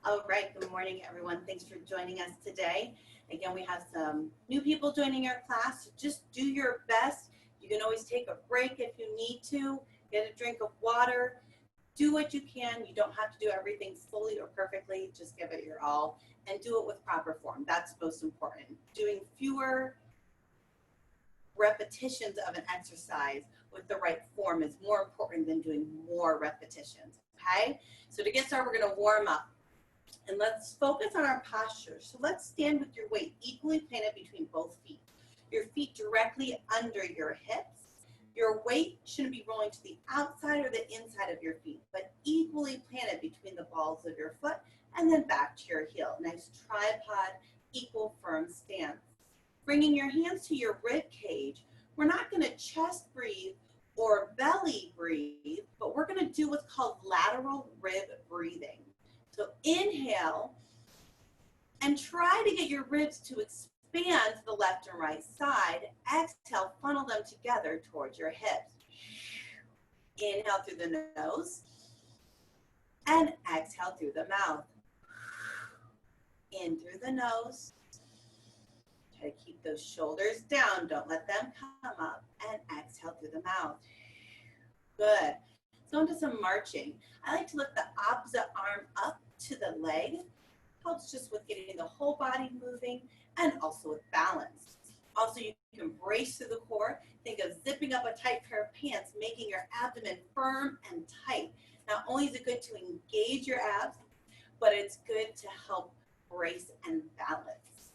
All right, good morning, everyone. Thanks for joining us today. Again, we have some new people joining our class. So just do your best. You can always take a break if you need to, get a drink of water, do what you can. You don't have to do everything fully or perfectly. Just give it your all and do it with proper form. That's most important. Doing fewer repetitions of an exercise with the right form is more important than doing more repetitions, okay? So to get started, we're gonna warm up. And let's focus on our posture. So let's stand with your weight equally planted between both feet. Your feet directly under your hips. Your weight shouldn't be rolling to the outside or the inside of your feet, but equally planted between the balls of your foot and then back to your heel. Nice tripod, equal firm stance. Bringing your hands to your rib cage. We're not gonna chest breathe or belly breathe, but we're gonna do what's called lateral rib breathing. So inhale and try to get your ribs to expand to the left and right side. Exhale, funnel them together towards your hips. Inhale through the nose and exhale through the mouth. In through the nose. Try to keep those shoulders down. Don't let them come up. And exhale through the mouth. Good. Let's go into some marching. I like to lift the opposite arm up to the leg. Helps just with getting the whole body moving and also with balance. Also, you can brace through the core. Think of zipping up a tight pair of pants, making your abdomen firm and tight. Not only is it good to engage your abs, but it's good to help brace and balance.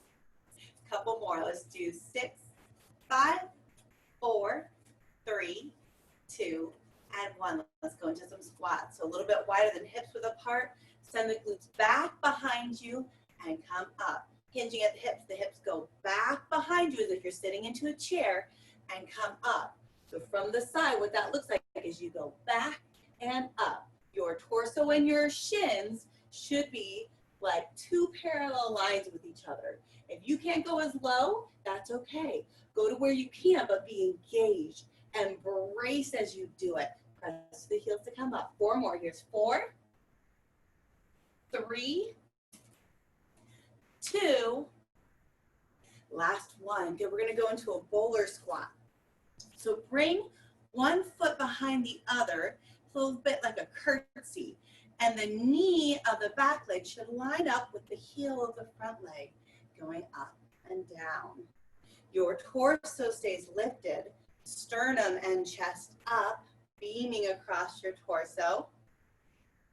A couple more. Let's do 6, 5, 4, 3, 2, and 1. Let's go into some squats. So a little bit wider than hips width apart. Send the glutes back behind you and come up. Hinging at the hips go back behind you as if you're sitting into a chair and come up. So from the side, what that looks like is you go back and up. Your torso and your shins should be like two parallel lines with each other. If you can't go as low, that's okay. Go to where you can, but be engaged and brace as you do it. Press the heels to come up. 4 more. Here's 4, 3, 2, last one. Good, we're gonna go into a bowler squat. So bring one foot behind the other, a little bit like a curtsy, and the knee of the back leg should line up with the heel of the front leg, going up and down. Your torso stays lifted, sternum and chest up, beaming across your torso,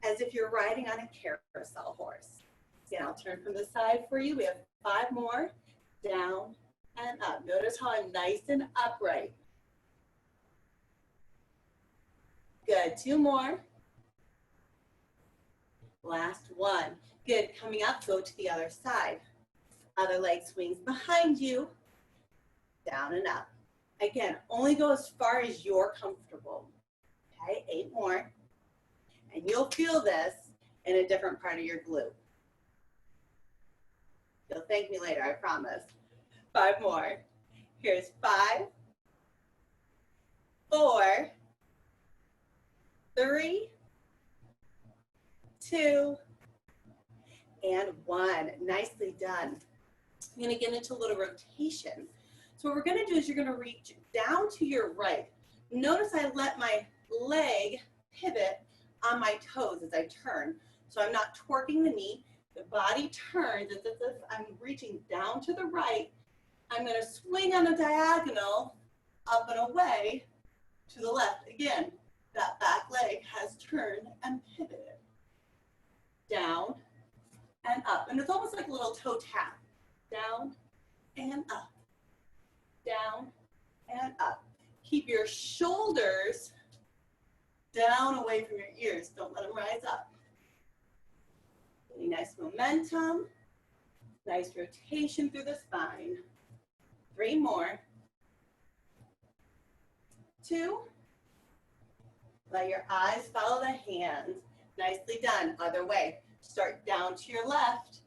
as if you're riding on a carousel horse. Again, I'll turn from the side for you. We have 5 more, down and up. Notice how I'm nice and upright. Good, 2 more. Last one. Good, coming up, go to the other side. Other leg swings behind you, down and up. Again, only go as far as you're comfortable. Okay, 8 more. And you'll feel this in a different part of your glute. You'll thank me later, I promise. 5 more. Here's 5, 4, 3, 2, and 1. Nicely done. I'm gonna get into a little rotation. So what we're gonna do is you're gonna reach down to your right. Notice I let my leg pivot on my toes as I turn. So I'm not twerking the knee. The body turns as if I'm reaching down to the right. I'm gonna swing on a diagonal up and away to the left. Again, that back leg has turned and pivoted. Down and up. And it's almost like a little toe tap. Down and up. Down and up. Keep your shoulders down away from your ears. Don't let them rise up. Really nice momentum. Nice rotation through the spine. 3 more. 2. Let your eyes follow the hands. Nicely done. Other way. Start down to your left.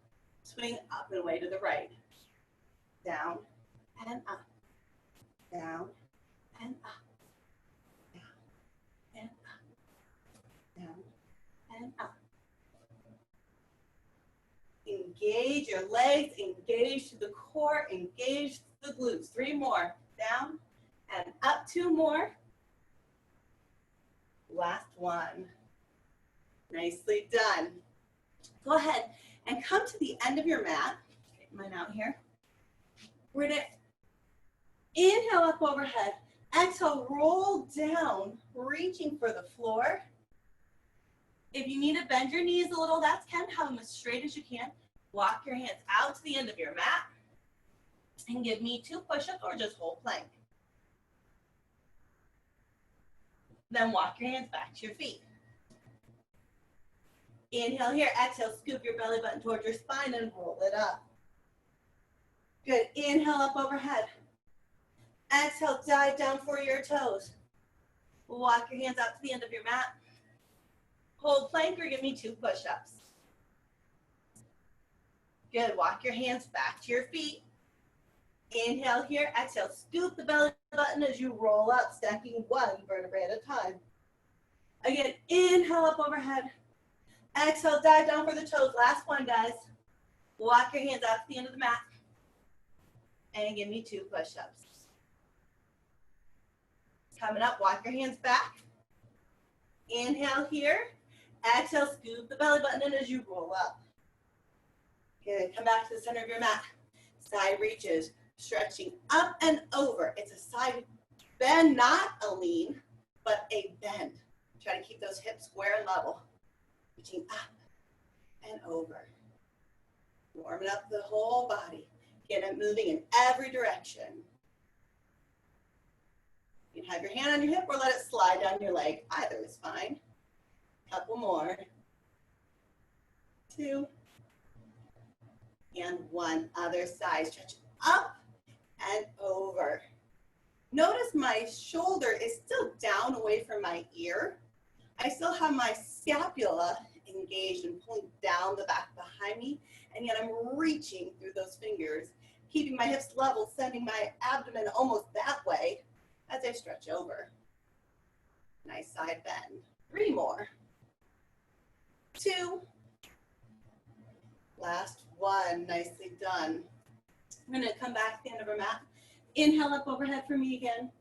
Swing up and away to the right. Down and up. Down and up. Down and up. Down and up. engage your legs, engage to the core, engage the glutes. 3 more. Down and up. 2 more. Last one. Nicely done. Go ahead and come to the end of your mat. Get mine out here. We're going to inhale up overhead. Exhale, roll down, reaching for the floor. If you need to bend your knees a little, that's can. Have them as straight as you can. Walk your hands out to the end of your mat. And give me 2 push-ups or just hold plank. Then walk your hands back to your feet. Inhale here, exhale, scoop your belly button towards your spine and roll it up. Good, inhale up overhead. Exhale, dive down for your toes. Walk your hands out to the end of your mat. Hold plank or give me 2 push-ups. Good, walk your hands back to your feet. Inhale here, exhale, scoop the belly button as you roll up, stacking 1 vertebrae at a time. Again, inhale up overhead. Exhale, dive down for the toes. Last one, guys. Walk your hands out to the end of the mat. And give me 2 push-ups. Coming up, walk your hands back. Inhale here. Exhale, scoop the belly button in as you roll up. Good, come back to the center of your mat. Side reaches, stretching up and over. It's a side bend, not a lean, but a bend. Try to keep those hips square and level. Reaching up and over. Warming up the whole body. Get it moving in every direction. You can have your hand on your hip or let it slide down your leg. Either is fine. Couple more. 2. And 1. Other side. Stretch up and over. Notice my shoulder is still down away from my ear. I still have my scapula engaged and pulling down the back behind me, and yet I'm reaching through those fingers, keeping my hips level, sending my abdomen almost that way as I stretch over. Nice side bend. 3 more. 2. Last one. Nicely done. I'm going to come back to the end of our mat. Inhale up overhead for me again.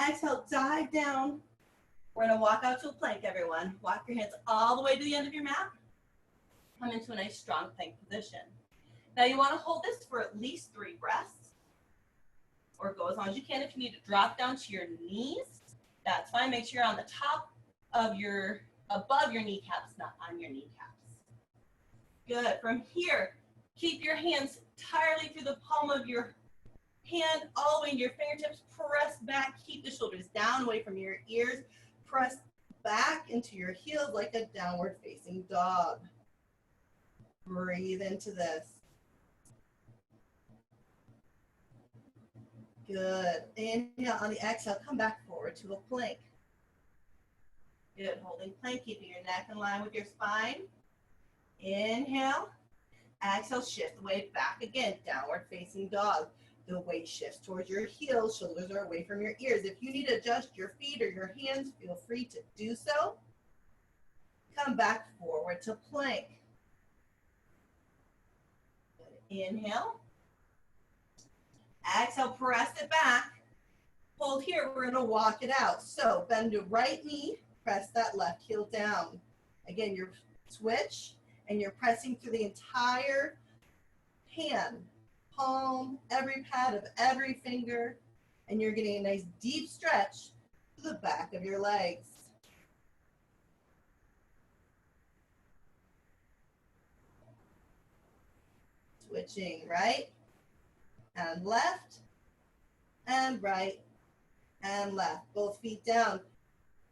Exhale, dive down. We're going to walk out to a plank, everyone. Walk your hands all the way to the end of your mat. Come into a nice strong plank position. Now you want to hold this for at least 3 breaths, or go as long as you can. If you need to drop down to your knees, that's fine. Make sure you're on the top of your, above your kneecaps, not on your kneecaps. Good. From here, keep your hands entirely through the palm of your hand, all the way into your fingertips. Press back. Keep the shoulders down, away from your ears. Press back into your heels like a downward facing dog. Breathe into this. Good. Inhale on the exhale, come back forward to a plank. Good. Holding plank, keeping your neck in line with your spine. Inhale. Exhale, shift the weight back again, downward facing dog. The weight shifts towards your heels, shoulders are away from your ears. If you need to adjust your feet or your hands, feel free to do so. Come back forward to plank. Inhale. Exhale, press it back. Hold here, we're gonna walk it out. So bend your right knee, press that left heel down. Again, your switch, and you're pressing through the entire hand, palm, every pad of every finger, and you're getting a nice deep stretch to the back of your legs. Switching right and left and right and left. Both feet down.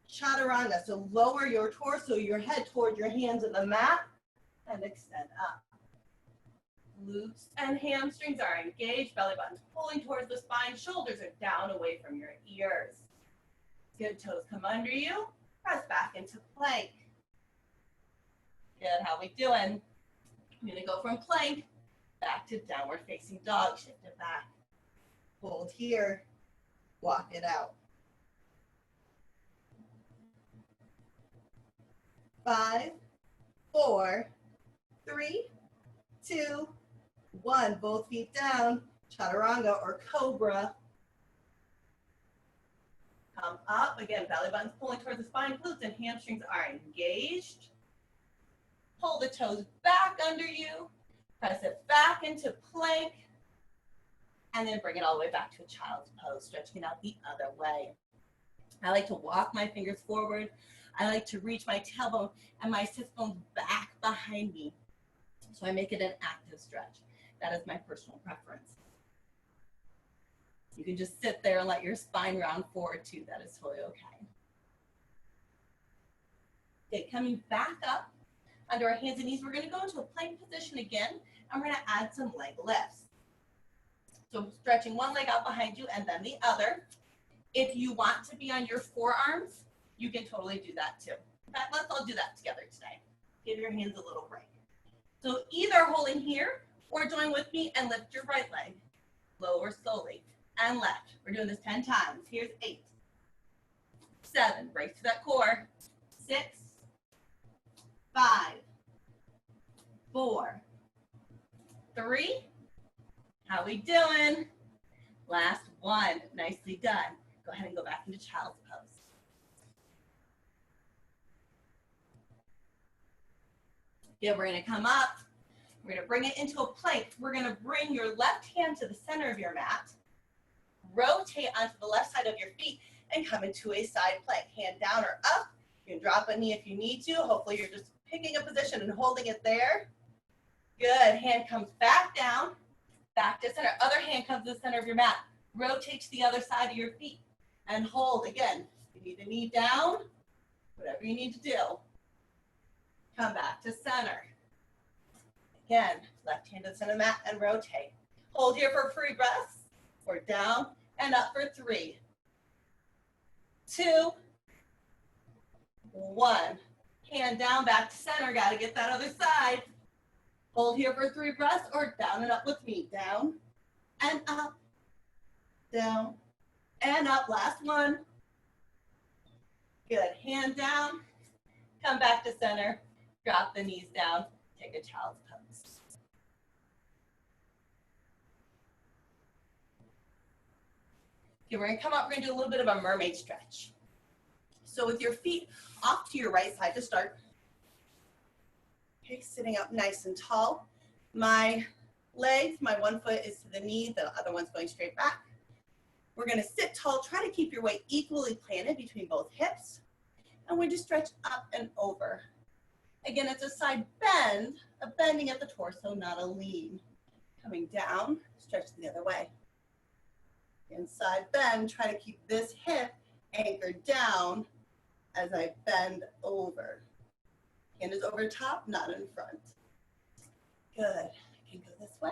Chaturanga, so lower your torso, your head toward your hands in the mat and extend up. Glutes and hamstrings are engaged, belly button's pulling towards the spine, shoulders are down away from your ears. Good, toes come under you, press back into plank. Good, how we doing? I'm gonna go from plank back to downward facing dog, shift it back. Hold here, walk it out. 5, 4, 3, 2, 1. Both feet down, chaturanga or cobra. Come up, again, belly button's pulling towards the spine, glutes and hamstrings are engaged. Pull the toes back under you, press it back into plank, and then bring it all the way back to a child's pose, stretching it out the other way. I like to walk my fingers forward. I like to reach my tailbone and my sits bones back behind me. So I make it an active stretch. That is my personal preference. You can just sit there and let your spine round forward too. That is totally okay. Okay, coming back up under our hands and knees, we're going to go into a plank position again, and we're going to add some leg lifts. So stretching one leg out behind you and then the other. If you want to be on your forearms, you can totally do that too. In fact, let's all do that together today. Give your hands a little break. So either holding here or join with me and lift your right leg. Lower slowly and left. We're doing this 10 times. Here's 8, 7, brace to that core, 6, 5, 4, 3. How we doing? Last one. Nicely done. Go ahead and go back into child's pose. Yeah, we're going to come up. We're going to bring it into a plank. We're going to bring your left hand to the center of your mat. Rotate onto the left side of your feet and come into a side plank. Hand down or up. You can drop a knee if you need to. Hopefully you're just picking a position and holding it there. Good. Hand comes back down. Back to center. Other hand comes to the center of your mat. Rotate to the other side of your feet and hold. Again, you need a knee down, whatever you need to do. Come back to center. Again, left hand to the center of the mat and rotate. Hold here for 3 breaths, or down and up for 3, 2, 1. Hand down, back to center. Got to get that other side. Hold here for 3 breaths or down and up with me. Down and up, down and up. Last one. Good. Hand down, come back to center, drop the knees down, take a child's pose. Okay, we're gonna come up, we're gonna do a little bit of a mermaid stretch. So with your feet off to your right side to start. Okay, sitting up nice and tall. My legs, my one foot is to the knee, the other one's going straight back. We're gonna sit tall, try to keep your weight equally planted between both hips. And we just stretch up and over. Again, it's a side bend, a bending at the torso, not a lean. Coming down, stretch the other way. Inside bend, try to keep this hip anchored down as I bend over. Hand is over top, not in front. Good. I can go this way.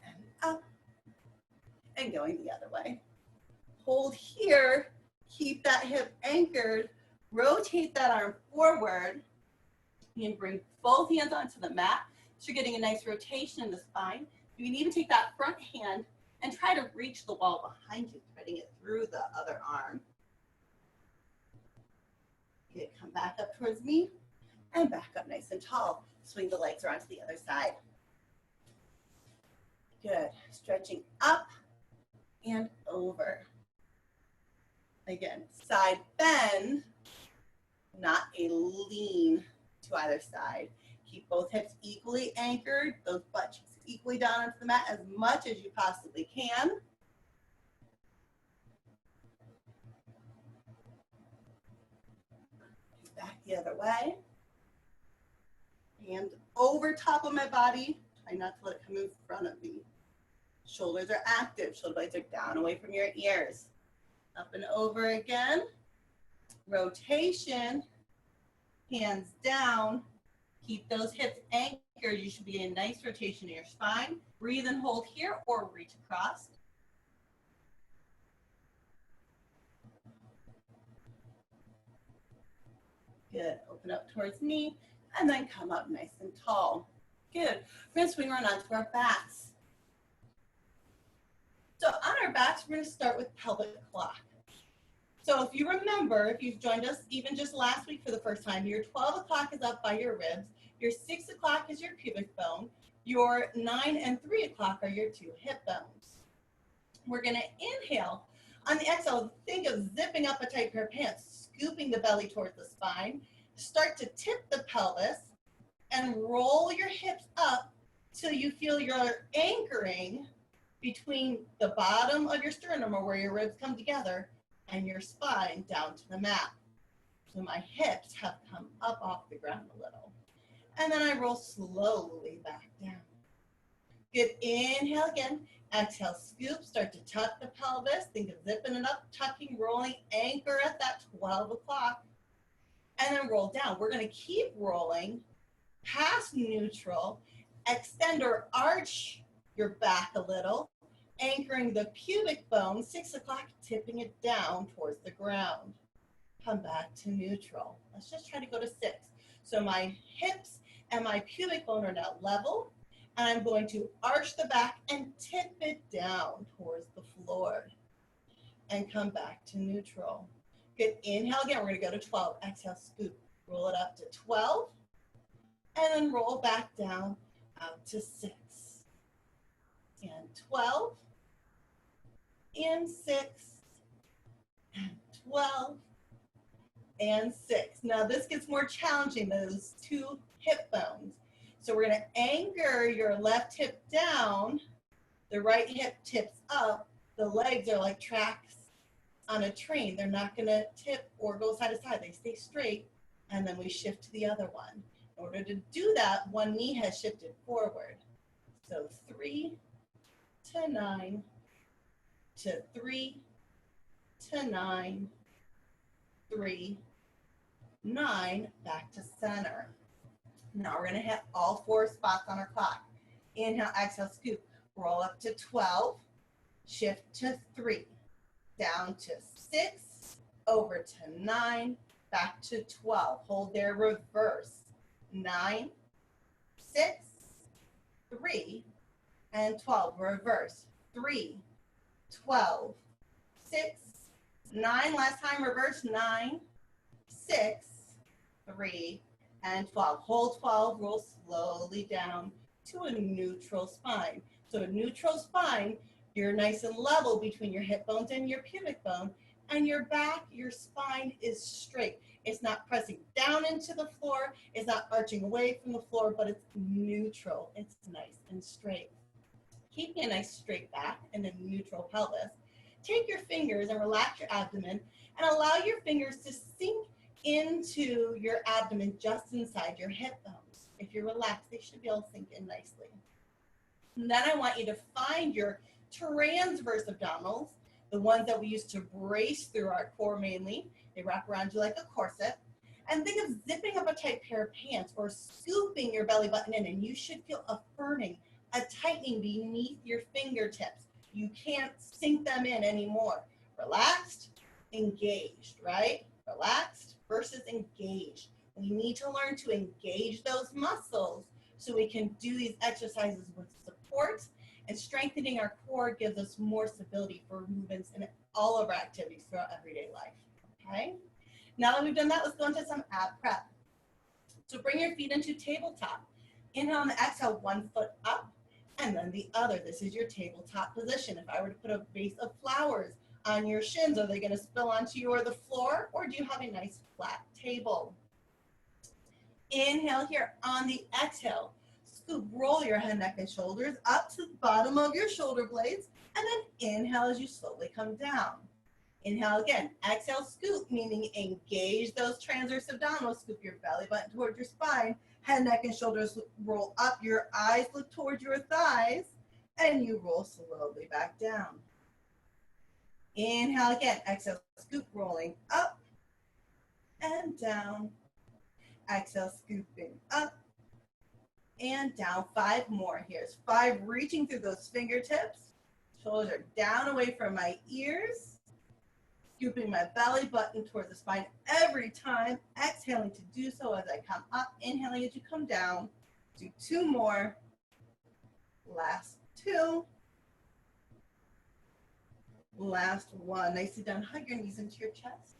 And up. And going the other way. Hold here. Keep that hip anchored. Rotate that arm forward. And bring both hands onto the mat. So you're getting a nice rotation in the spine. You can even take that front hand and try to reach the wall behind you, threading it through the other arm. Good. Come back up towards me and back up nice and tall. Swing the legs around to the other side. Good. Stretching up and over. Again, side bend, not a lean to either side. Keep both hips equally anchored, those butt cheeks equally down onto the mat as much as you possibly can. Back the other way. Hand over top of my body. Try not to let it come in front of me. Shoulders are active. Shoulder blades are down away from your ears. Up and over again. Rotation. Hands down. Keep those hips anchored. You should be getting a nice rotation in your spine. Breathe and hold here or reach across. Good. Open up towards me and then come up nice and tall. Good. We're going to swing around onto our backs. So on our backs, we're going to start with pelvic clock. So if you remember, if you've joined us even just last week for the first time, your 12 o'clock is up by your ribs, your 6 o'clock is your pubic bone, your 9 and 3 o'clock are your 2 hip bones. We're gonna inhale. On the exhale, think of zipping up a tight pair of pants, scooping the belly towards the spine, start to tip the pelvis, and roll your hips up till you feel you're anchoring between the bottom of your sternum, or where your ribs come together, and your spine down to the mat. So my hips have come up off the ground a little. And then I roll slowly back down. Good, inhale again. Exhale, scoop, start to tuck the pelvis. Think of zipping it up, tucking, rolling, anchor at that 12 o'clock. And then roll down. We're gonna keep rolling past neutral, extend or arch your back a little, anchoring the pubic bone, 6 o'clock, tipping it down towards the ground. Come back to neutral. Let's just try to go to 6. So my hips and my pubic bone are now level, and I'm going to arch the back and tip it down towards the floor. And come back to neutral. Good, inhale again, we're gonna go to 12. Exhale, scoop, roll it up to 12, and then roll back down out to 6. And 12, and 6, and 12, and 6. Now this gets more challenging, those 2 hip bones. So we're gonna anchor your left hip down, the right hip tips up, the legs are like tracks on a train. They're not gonna tip or go side to side, they stay straight, and then we shift to the other one. In order to do that, one knee has shifted forward. So 3 to 9, to 3 to 9, 3, 9, back to center. Now we're gonna hit all 4 spots on our clock. Inhale, exhale, scoop, roll up to 12, shift to 3, down to 6, over to 9, back to 12. Hold there, reverse. 9, 6, 3, and 12. Reverse. 3, 12, 6, 9. Last time, reverse. 9, 6, 3, and 12. Hold 12, roll slowly down to a neutral spine. So a neutral spine, you're nice and level between your hip bones and your pubic bone, and your back, your spine is straight. It's not pressing down into the floor, it's not arching away from the floor, but it's neutral. It's nice and straight. Keeping a nice straight back and a neutral pelvis. Take your fingers and relax your abdomen and allow your fingers to sink into your abdomen just inside your hip bones. If you're relaxed, they should be able to sink in nicely. And then I want you to find your transverse abdominals, the ones that we use to brace through our core mainly. They wrap around you like a corset. And think of zipping up a tight pair of pants or scooping your belly button in, and you should feel a firming, a tightening beneath your fingertips. You can't sink them in anymore. Relaxed, engaged, right? Relaxed versus engaged. We need to learn to engage those muscles so we can do these exercises with support, and strengthening our core gives us more stability for movements in all of our activities throughout everyday life, okay? Now that we've done that, let's go into some ab prep. So bring your feet into tabletop. Inhale on the exhale, 1 foot up, and then the other. This is your tabletop position. If I were to put a vase of flowers on your shins, are they gonna spill onto you or the floor, or do you have a nice flat table? Inhale here. On the exhale, scoop, roll your head, neck, and shoulders up to the bottom of your shoulder blades, and then inhale as you slowly come down. Inhale again. Exhale, scoop, meaning engage those transverse abdominals. Scoop your belly button towards your spine. Head, neck, and shoulders roll up. Your eyes look towards your thighs, and you roll slowly back down. Inhale again. Exhale, scoop, rolling up and down. Exhale, scooping up and down. 5 more. Here's 5, reaching through those fingertips. Shoulders are down away from my ears. Scooping my belly button towards the spine every time. Exhaling to do so as I come up. Inhaling as you come down. Do 2 more. Last 2. Last one. Nicely done. Hug your knees into your chest.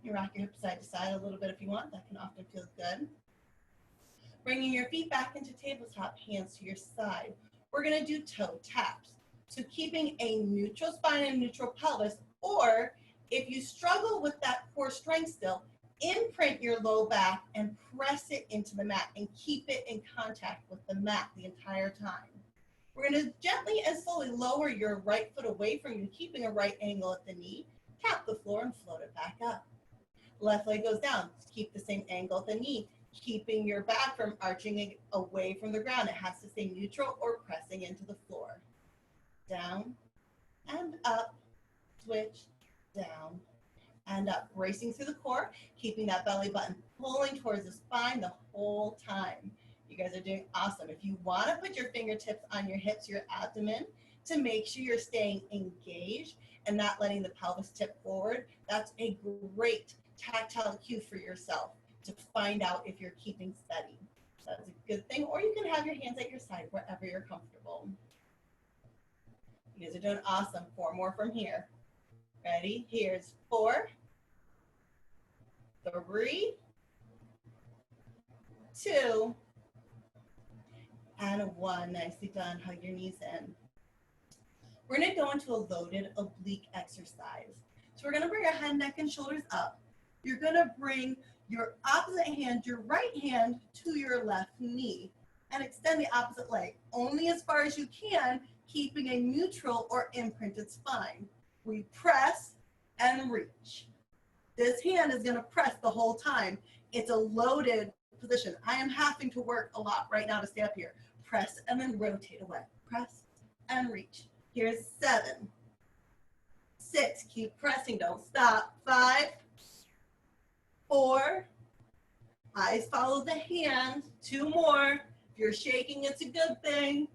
You rock your hips side to side a little bit if you want. That can often feel good. Bringing your feet back into tabletop, hands to your side. We're going to do toe taps. So keeping a neutral spine and neutral pelvis, or if you struggle with that core strength still, imprint your low back and press it into the mat and keep it in contact with the mat the entire time. We're going to gently and slowly lower your right foot away from you, keeping a right angle at the knee. Tap the floor and float it back up. Left leg goes down. Keep the same angle at the knee, keeping your back from arching away from the ground. It has to stay neutral or pressing into the floor. Down and up, switch, down and up. Racing through the core, keeping that belly button pulling towards the spine the whole time. You guys are doing awesome. If you want to put your fingertips on your hips, your abdomen, to make sure you're staying engaged and not letting the pelvis tip forward, that's a great tactile cue for yourself to find out if you're keeping steady. So that's a good thing. Or you can have your hands at your side wherever you're comfortable. You guys are doing awesome. 4 more from here. Ready? Here's 4, 3, 2, and 1. Nicely done. Hug your knees in. We're going to go into a loaded oblique exercise. So we're going to bring our head, neck, and shoulders up. You're going to bring your opposite hand, your right hand, to your left knee and extend the opposite leg only as far as you can, keeping a neutral or imprinted spine. We press and reach. This hand is going to press the whole time. It's a loaded position. I am having to work a lot right now to stay up here. Press and then rotate away. Press and reach. Here's 7, 6, keep pressing, don't stop. 5, 4, eyes follow the hand. 2 more. If you're shaking, it's a good thing.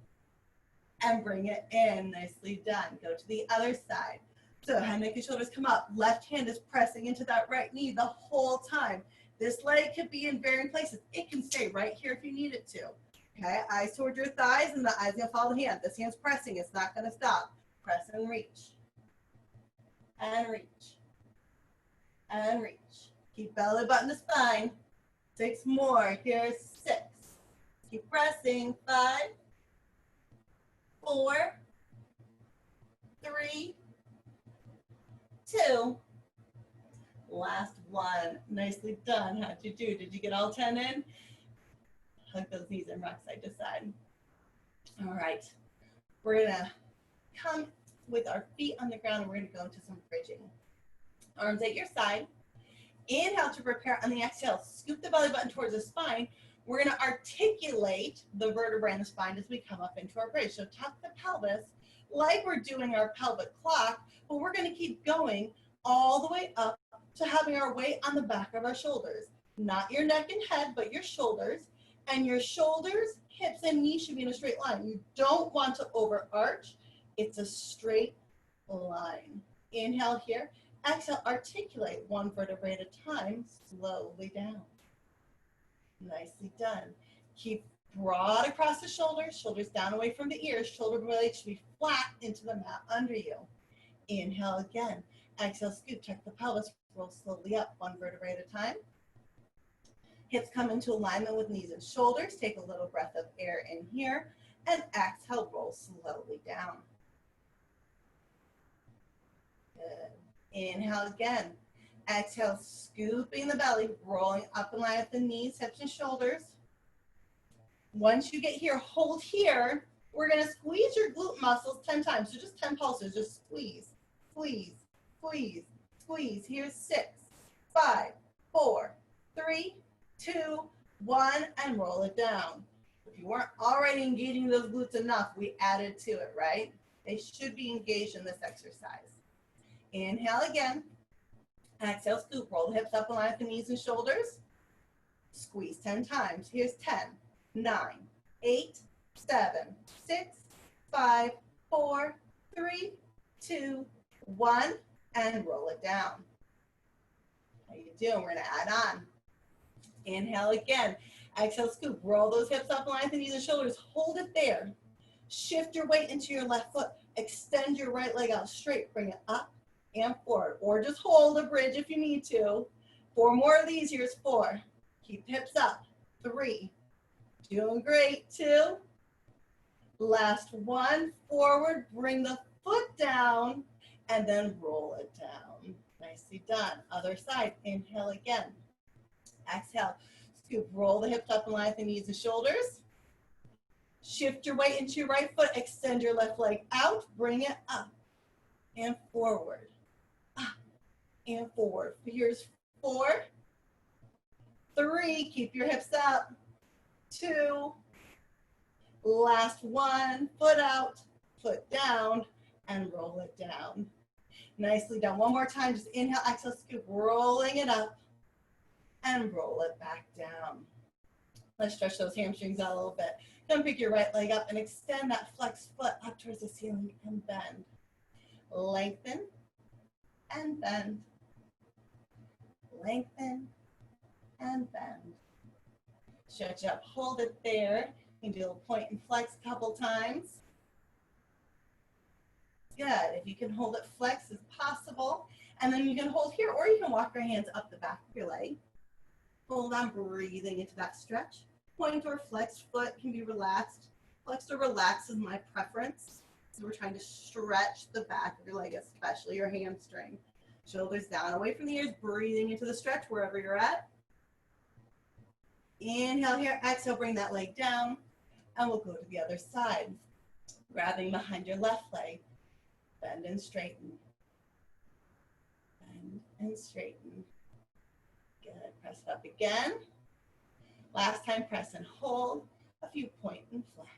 And bring it in. Nicely done. Go to the other side. So head, neck, and shoulders come up. Left hand is pressing into that right knee the whole time. This leg could be in varying places. It can stay right here if you need it to. Okay, eyes toward your thighs, and the eyes gonna follow the hand. This hand's pressing. It's not gonna stop. Press and reach. And reach. And reach. Keep belly button to spine. 6 more. Here's 6. Keep pressing. 5, 4, 3, 2. Last one. Nicely done. How'd you do? Did you get all 10 in? Hug those knees and rock side to side. All right. We're gonna come with our feet on the ground and we're gonna go into some bridging. Arms at your side. Inhale to prepare. On the exhale, scoop the belly button towards the spine. We're gonna articulate the vertebrae in the spine as we come up into our bridge. So tuck the pelvis like we're doing our pelvic clock, but we're gonna keep going all the way up to having our weight on the back of our shoulders. Not your neck and head, but your shoulders. And your shoulders, hips, and knees should be in a straight line. You don't want to overarch. It's a straight line. Inhale here. Exhale, articulate 1 vertebrae at a time, slowly down. Nicely done. Keep broad across the shoulders, shoulders down away from the ears. Shoulder blades should be flat into the mat under you. Inhale again. Exhale, scoop, tuck the pelvis, roll slowly up 1 vertebrae at a time. Hips come into alignment with knees and shoulders. Take a little breath of air in here. And exhale, roll slowly down. Good. Inhale again. Exhale, scooping the belly, rolling up in line with the knees, hips, and shoulders. Once you get here, hold here. We're going to squeeze your glute muscles 10 times. So just 10 pulses. Just squeeze, squeeze, squeeze, squeeze. Here's 6, 5, 4, 3, 2, 1, and roll it down. If you weren't already engaging those glutes enough, we added to it, right? They should be engaged in this exercise. Inhale again. Exhale, scoop. Roll the hips up in line with the knees and shoulders. Squeeze 10 times. Here's 10, 9, 8, 7, 6, 5, 4, 3, 2, 1, and roll it down. How you doing? We're going to add on. Inhale again. Exhale, scoop. Roll those hips up in line with the knees and shoulders. Hold it there. Shift your weight into your left foot. Extend your right leg out straight. Bring it up and forward. Or just hold a bridge if you need to. 4 more of these. Here's 4. Keep hips up. 3. Doing great. 2. Last 1. Forward. Bring the foot down. And then roll it down. Nicely done. Other side. Inhale again. Exhale. Scoop. Roll the hips up in line with the knees and shoulders. Shift your weight into your right foot. Extend your left leg out. Bring it up and forward. Up and forward. Here's 4. 3. Keep your hips up. 2. Last 1. Foot out, foot down, and roll it down. Nicely done. One more time. Just inhale, exhale, scoop, rolling it up, and roll it back down. Let's stretch those hamstrings out a little bit. Come pick your right leg up and extend that flexed foot up towards the ceiling and bend. Lengthen and bend. Lengthen and bend. Stretch up, hold it there. You can do a point and flex a couple times. Good. If you can hold it flex as possible. And then you can hold here, or you can walk your hands up the back of your leg. Hold on, breathing into that stretch. Point or flexed foot can be relaxed. Flexed or relaxed is my preference. So we're trying to stretch the back of your leg, especially your hamstring. Shoulders down, away from the ears, breathing into the stretch wherever you're at. Inhale here, exhale, bring that leg down, and we'll go to the other side. Grabbing behind your left leg, bend and straighten. Bend and straighten. Good, press it up again. Last time, press and hold. A few point and flex.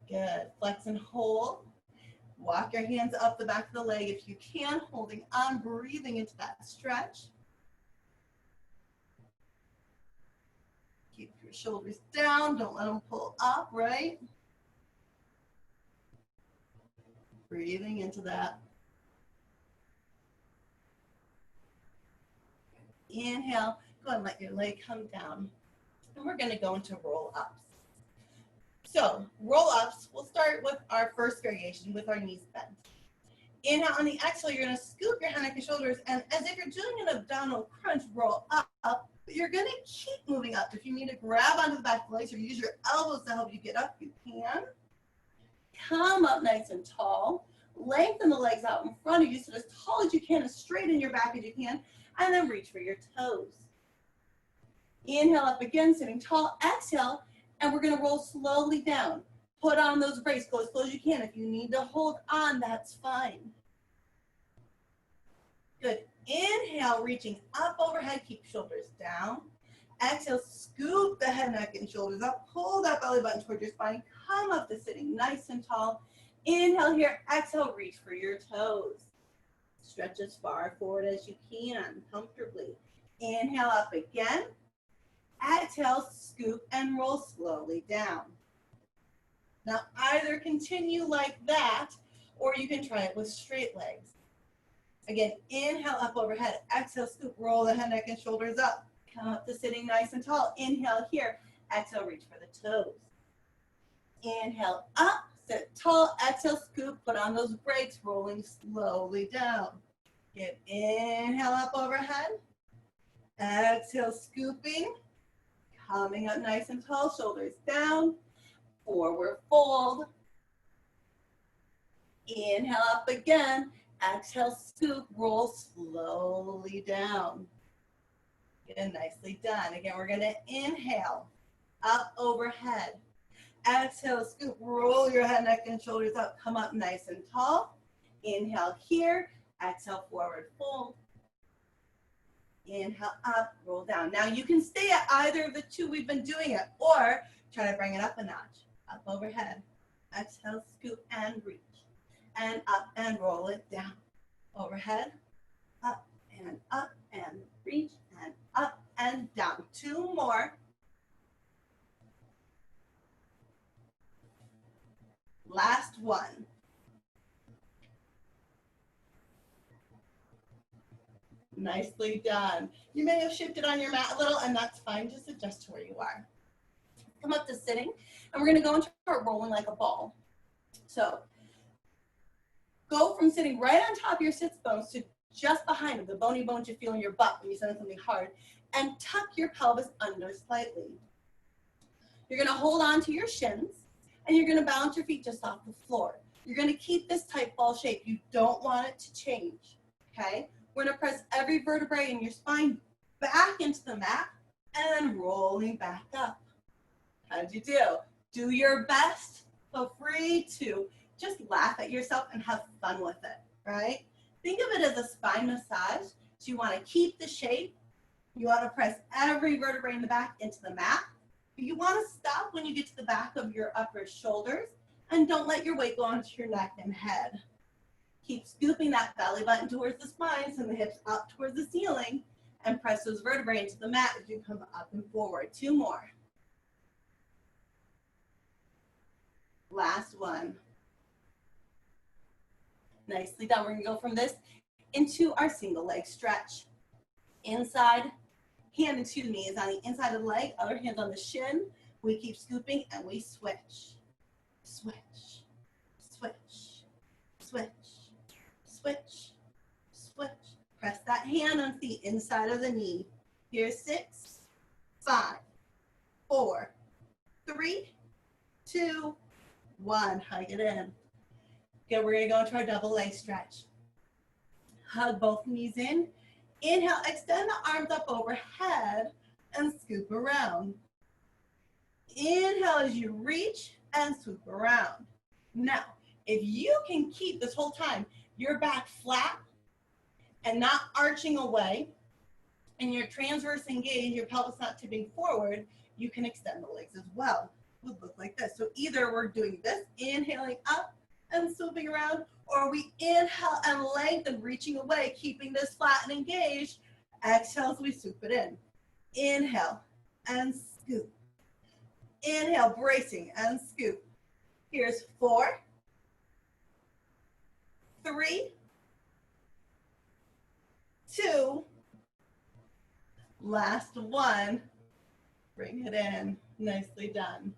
Good, flex and hold. Walk your hands up the back of the leg if you can, holding on, breathing into that stretch. Keep your shoulders down, don't let them pull up, right? Breathing into that. Inhale, go ahead and let your leg come down. And we're gonna go into roll-ups. So roll-ups, we'll start with our first variation with our knees bent. Inhale, on the exhale, you're gonna scoop your head, neck, and shoulders, and as if you're doing an abdominal crunch, roll up, but you're gonna keep moving up. If you need to grab onto the back of the legs or use your elbows to help you get up, you can. Come up nice and tall. Lengthen the legs out in front of you, sit as tall as you can, as straight in your back as you can, and then reach for your toes. Inhale up again, sitting tall. Exhale, and we're gonna roll slowly down. Put on those brakes, go as slow as you can. If you need to hold on, that's fine. Good. Inhale, reaching up overhead, keep shoulders down. Exhale, scoop the head, neck, and shoulders up. Pull that belly button towards your spine. Come up to sitting nice and tall. Inhale here, exhale, reach for your toes. Stretch as far forward as you can, comfortably. Inhale up again. Exhale, scoop and roll slowly down. Now either continue like that, or you can try it with straight legs. Again, inhale up overhead. Exhale, scoop, roll the head, neck, and shoulders up. Come up to sitting nice and tall. Inhale here. Exhale, reach for the toes. Inhale up, sit tall. Exhale, scoop, put on those brakes, rolling slowly down. Good. Inhale up overhead. Exhale, scooping. Coming up nice and tall, shoulders down. Forward fold. Inhale up again. Exhale, scoop, roll slowly down. Good, nicely done. Again, we're gonna inhale, up overhead. Exhale, scoop, roll your head, neck, and shoulders up. Come up nice and tall. Inhale here. Exhale, forward fold. Inhale up, roll down. Now you can stay at either of the two we've been doing it, or try to bring it up a notch. Up overhead. Exhale, scoop and reach. And up and roll it down. Overhead, up and reach, and up and down. 2 more. Last one. Nicely done. You may have shifted on your mat a little, and that's fine. Just adjust to where you are. Come up to sitting, and we're gonna go into our rolling like a ball. So go from sitting right on top of your sits bones to just behind the bony bones you feel in your butt when you send something hard, and tuck your pelvis under slightly. You're gonna hold on to your shins, and you're gonna balance your feet just off the floor. You're gonna keep this tight ball shape. You don't want it to change, okay? We're gonna press every vertebrae in your spine back into the mat, and then rolling back up. How'd you do? Do your best. Feel free to just laugh at yourself and have fun with it, right? Think of it as a spine massage. So you want to keep the shape. You want to press every vertebrae in the back into the mat. But you want to stop when you get to the back of your upper shoulders, and don't let your weight go onto your neck and head. Keep scooping that belly button towards the spine, send the hips up towards the ceiling, and press those vertebrae into the mat as you come up and forward. 2 more. Last one. Nicely done. We're gonna go from this into our single leg stretch. Inside hand, is on the inside of the leg, other hand on the shin. We keep scooping and we switch. Switch, switch, switch, switch, switch. Press that hand onto the inside of the knee. Here's 6, 5, 4, 3, 2, 1. Hug it in. Good, we're gonna go into our double leg stretch. Hug both knees in. Inhale, extend the arms up overhead and scoop around. Inhale as you reach and swoop around. Now, if you can keep this whole time your back flat and not arching away, and your transverse engaged, your pelvis not tipping forward, you can extend the legs as well. It would look like this. So either we're doing this, inhaling up and swooping around, or we inhale and lengthen, reaching away, keeping this flat and engaged. Exhale as we swoop it in. Inhale and scoop. Inhale, bracing and scoop. Here's 4, 3, 2, last one. Bring it in. Nicely done.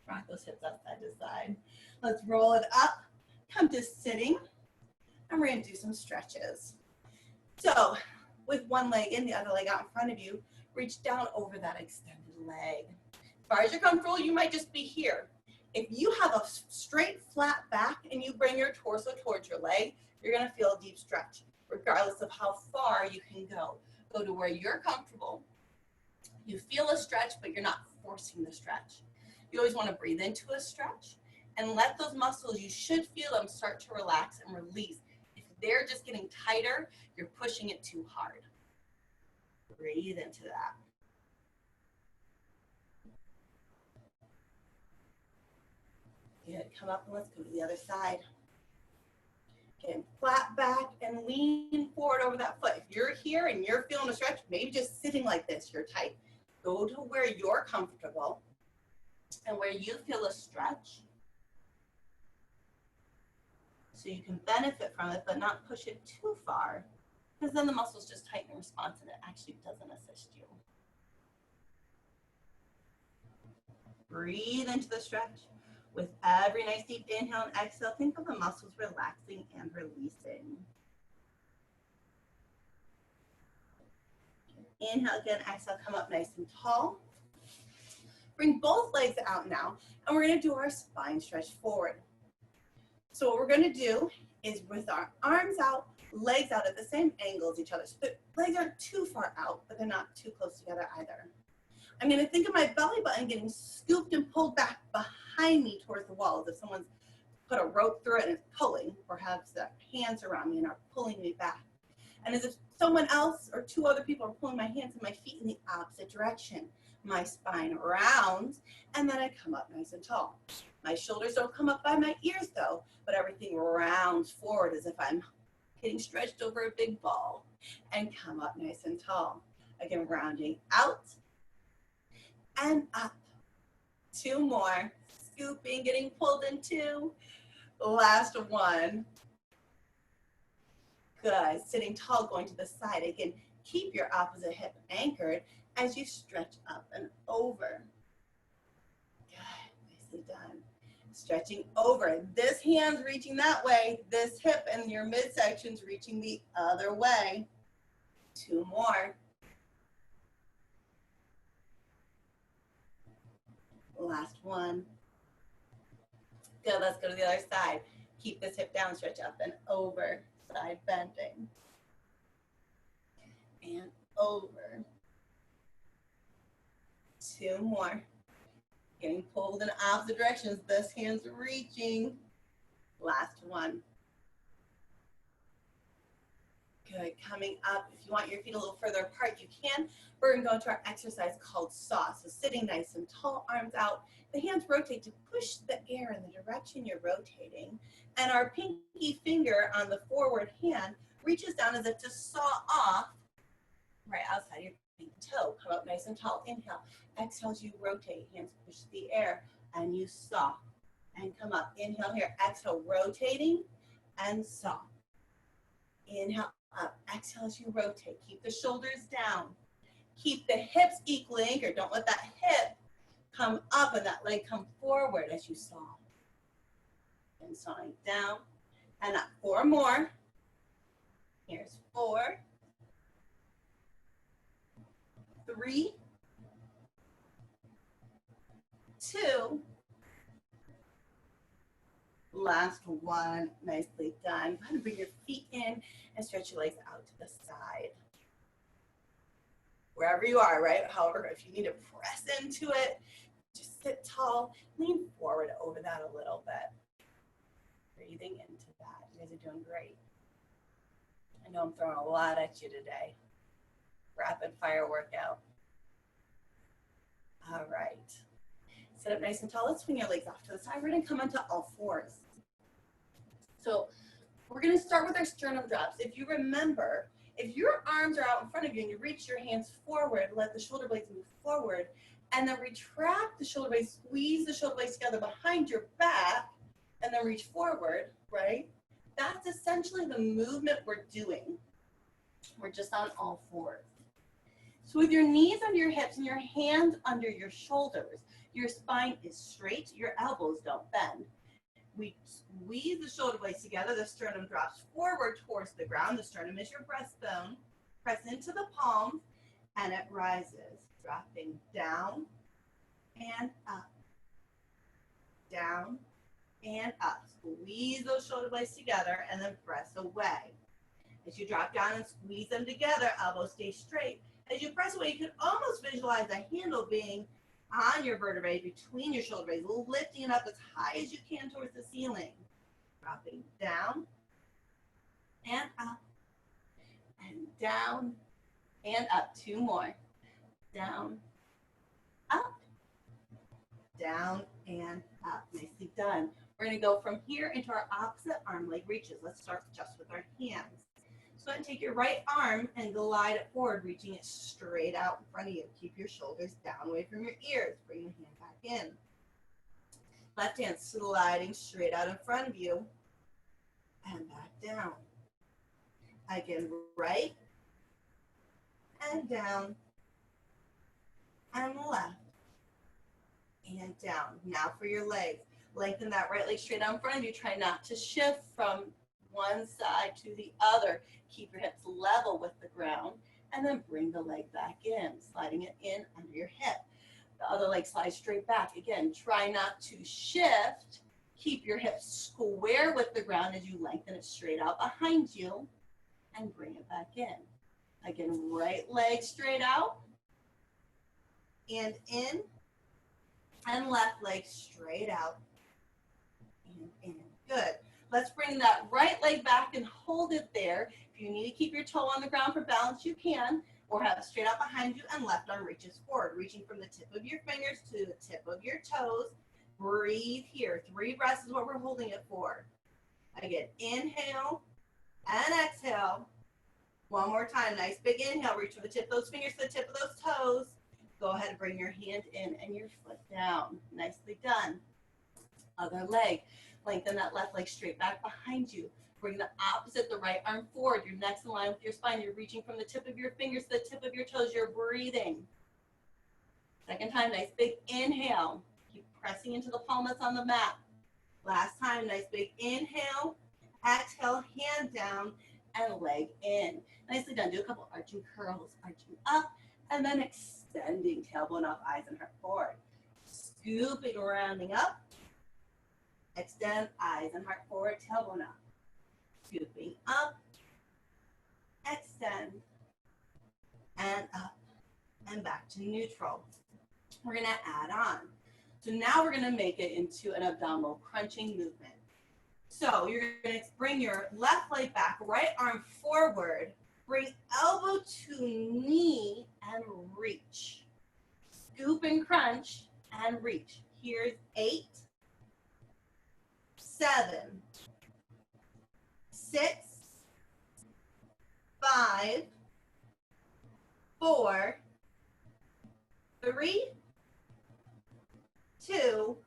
Rock those hips up side to side. Let's roll it up. Come to sitting. And we're going to do some stretches. So with one leg in, the other leg out in front of you, reach down over that extended leg. As far as you're comfortable, you might just be here. If you have a straight, flat back and you bring your torso towards your leg, you're going to feel a deep stretch, regardless of how far you can go. Go to where you're comfortable. You feel a stretch, but you're not forcing the stretch. You always want to breathe into a stretch and let those muscles, you should feel them start to relax and release. If they're just getting tighter, you're pushing it too hard. Breathe into that. Good, come up and let's go to the other side. Again, flat back and lean forward over that foot. If you're here and you're feeling a stretch, maybe just sitting like this, you're tight. Go to where you're comfortable and where you feel a stretch so you can benefit from it, but not push it too far, because then the muscles just tighten in response and it actually doesn't assist you. Breathe into the stretch. With every nice deep inhale and exhale, think of the muscles relaxing and releasing. Inhale again, exhale, come up nice and tall. Bring both legs out now, and we're gonna do our spine stretch forward. So what we're gonna do is with our arms out, legs out at the same angle as each other. So the legs aren't too far out, but they're not too close together either. I'm gonna think of my belly button getting scooped and pulled back behind me towards the wall, as if someone's put a rope through it and is pulling, perhaps their hands around me and are pulling me back. And as if someone else or 2 other people are pulling my hands and my feet in the opposite direction. My spine rounds, and then I come up nice and tall. My shoulders don't come up by my ears though, but everything rounds forward as if I'm getting stretched over a big ball, and come up nice and tall. Again, rounding out and up. 2 more. Scooping, getting pulled in 2. Last one. Good. Sitting tall, going to the side. Again, keep your opposite hip anchored as you stretch up and over. Nicely done. Stretching over. This hand's reaching that way. This hip and your midsection's reaching the other way. 2 more. Last one. Good, let's go to the other side. Keep this hip down, stretch up and over, side bending. And over. 2 more. Getting pulled in opposite directions. This hand's reaching. Last one. Good, coming up. If you want your feet a little further apart, you can. We're gonna go into our exercise called saw. So sitting nice and tall, arms out. The hands rotate to push the air in the direction you're rotating. And our pinky finger on the forward hand reaches down as if to saw off right outside your pinky toe. Come up nice and tall, inhale. Exhale as you rotate, hands push the air, and you saw. And come up, inhale here, exhale, rotating, and saw. Inhale up, exhale as you rotate. Keep the shoulders down. Keep the hips equally anchored. Don't let that hip come up and that leg come forward as you saw. And sawing down and up. 4 more. Here's 4, 3, 2, last one. Nicely done. Go ahead and bring your feet in and stretch your legs out to the side. Wherever you are, right? However, if you need to press into it, just sit tall, lean forward over that a little bit. Breathing into that. You guys are doing great. I know I'm throwing a lot at you today. Rapid fire workout. All right. Sit up nice and tall. Let's swing your legs off to the side. We're going to come into all fours. So we're going to start with our sternum drops. If you remember, if your arms are out in front of you and you reach your hands forward, let the shoulder blades move forward, and then retract the shoulder blades, squeeze the shoulder blades together behind your back, and then reach forward, right? That's essentially the movement we're doing. We're just on all fours. So with your knees under your hips and your hands under your shoulders, your spine is straight, your elbows don't bend. We squeeze the shoulder blades together, the sternum drops forward towards the ground. The sternum is your breastbone. Press into the palms, and it rises, dropping down and up, down and up. Squeeze those shoulder blades together and then press away. As you drop down and squeeze them together, elbows stay straight. As you press away, you can almost visualize a handle being on your vertebrae between your shoulder blades, lifting it up as high as you can towards the ceiling. Dropping down and up and down and up. 2 more. Down, up, down and up. Nicely done. We're going to go from here into our opposite arm leg reaches. Let's start just with our hands. So then take your right arm and glide it forward, reaching it straight out in front of you. Keep your shoulders down away from your ears. Bring the hand back in. Left hand sliding straight out in front of you and back down. Again, right and down and left and down. Now for your legs. Lengthen that right leg straight out in front of you. Try not to shift from one side to the other. Keep your hips level with the ground and then bring the leg back in, sliding it in under your hip. The other leg slides straight back. Again, try not to shift. Keep your hips square with the ground as you lengthen it straight out behind you and bring it back in. Again, right leg straight out and in, and left leg straight out and in. Good. Let's bring that right leg back and hold it there. If you need to keep your toe on the ground for balance, you can, or have it straight out behind you and left arm reaches forward, reaching from the tip of your fingers to the tip of your toes. Breathe here. 3 breaths is what we're holding it for. Again, inhale and exhale. One more time. Nice big inhale. Reach from the tip of those fingers to the tip of those toes. Go ahead and bring your hand in and your foot down. Nicely done. Other leg. Lengthen that left leg straight back behind you. Bring the opposite, the right arm forward. Your neck's in line with your spine. You're reaching from the tip of your fingers to the tip of your toes. You're breathing. Second time, nice big inhale. Keep pressing into the palm that's on the mat. Last time, nice big inhale, exhale, hand down, and leg in. Nicely done. Do a couple arching curls, arching up, and then extending tailbone up, eyes and heart forward. Scooping, rounding up. Extend, eyes and heart forward, tailbone up. Scooping up, extend, and up, and back to neutral. We're gonna add on. So now we're gonna make it into an abdominal crunching movement. So you're gonna bring your left leg back, right arm forward, bring elbow to knee and reach. Scoop and crunch and reach. Here's 8, 7, 6, 5, 4, 3, 2,